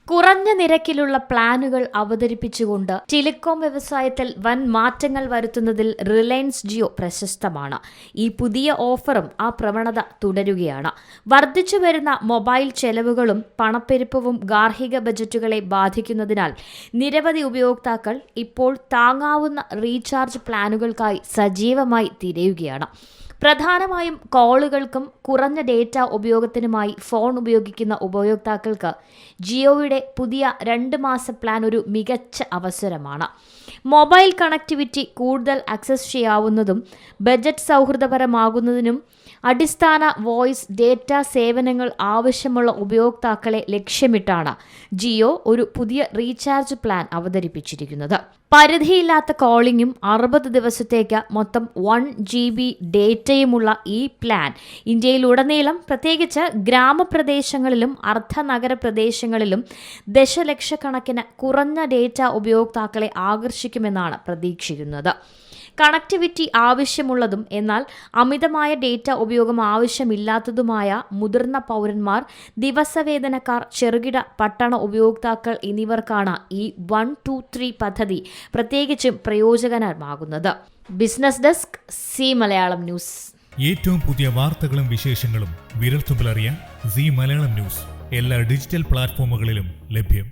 കുറഞ്ഞ നിരക്കിലുള്ള പ്ലാനുകൾ അവതരിപ്പിച്ചുകൊണ്ട് ടെലികോം വ്യവസായത്തിൽ വൻ മാറ്റങ്ങൾ വരുത്തുന്നതിൽ റിലയൻസ് ജിയോ പ്രശസ്തമാണ്. ഈ പുതിയ ഓഫറും ആ പ്രവണത തുടരുകയാണ്. വർദ്ധിച്ചു വരുന്ന മൊബൈൽ ചെലവുകളും പണപ്പെരുപ്പവും ഗാർഹിക ബജറ്റുകളെ ബാധിക്കുന്നതിനാൽ നിരവധി ഉപയോക്താക്കൾ ഇപ്പോൾ താങ്ങാവുന്ന റീചാർജ് പ്ലാനുകൾക്കായി സജീവമായി തിരയുകയാണ്. പ്രധാനമായും കോളുകൾക്കും കുറഞ്ഞ ഡേറ്റ ഉപയോഗത്തിനുമായി ഫോൺ ഉപയോഗിക്കുന്ന ഉപയോക്താക്കൾക്ക് ജിയോയുടെ പുതിയ 2 മാസ പ്ലാൻ ഒരു മികച്ച അവസരമാണ്. മൊബൈൽ കണക്ടിവിറ്റി കൂടുതൽ ആക്സസ് ചെയ്യാവുന്നതും ബജറ്റ് സൗഹൃദപരമാകുന്നതിനും അടിസ്ഥാന വോയിസ് ഡേറ്റ സേവനങ്ങൾ ആവശ്യമുള്ള ഉപയോക്താക്കളെ ലക്ഷ്യമിട്ടാണ് ജിയോ ഒരു പുതിയ റീചാർജ് പ്ലാൻ അവതരിപ്പിച്ചിരിക്കുന്നത്. പരിധിയില്ലാത്ത കോളിംഗും 60 ദിവസത്തേക്ക് മൊത്തം 1 GB ഡേറ്റയുമുള്ള ഈ പ്ലാൻ ഇന്ത്യയിലുടനീളം പ്രത്യേകിച്ച് ഗ്രാമപ്രദേശങ്ങളിലും അർദ്ധനഗര പ്രദേശങ്ങളിലും ദശലക്ഷക്കണക്കിന് കുറഞ്ഞ ഡേറ്റ ഉപയോക്താക്കളെ ആകർഷിക്കുമെന്നാണ് പ്രതീക്ഷിക്കുന്നത്. കണക്ടിവിറ്റി ആവശ്യമുള്ളതും എന്നാൽ അമിതമായ ഡേറ്റ ഉപയോഗം ആവശ്യമില്ലാത്തതുമായ മുതിർന്ന പൗരന്മാർ, ദിവസവേതനക്കാർ, ചെറുകിട പട്ടണ ഉപയോക്താക്കൾ എന്നിവർക്കാണ് ഈ 1-2-3 പദ്ധതി പ്രത്യേകിച്ചും പ്രയോജനകരമാകുന്നത്. Business desk, Zee Malayalam News. ഏറ്റവും പുതിയ വാർത്തകളും വിശേഷങ്ങളും വിരൽത്തുമ്പിലറിയാൻ സി മലയാളം ന്യൂസ് എല്ലാ ഡിജിറ്റൽ പ്ലാറ്റ്ഫോമുകളിലും ലഭ്യം.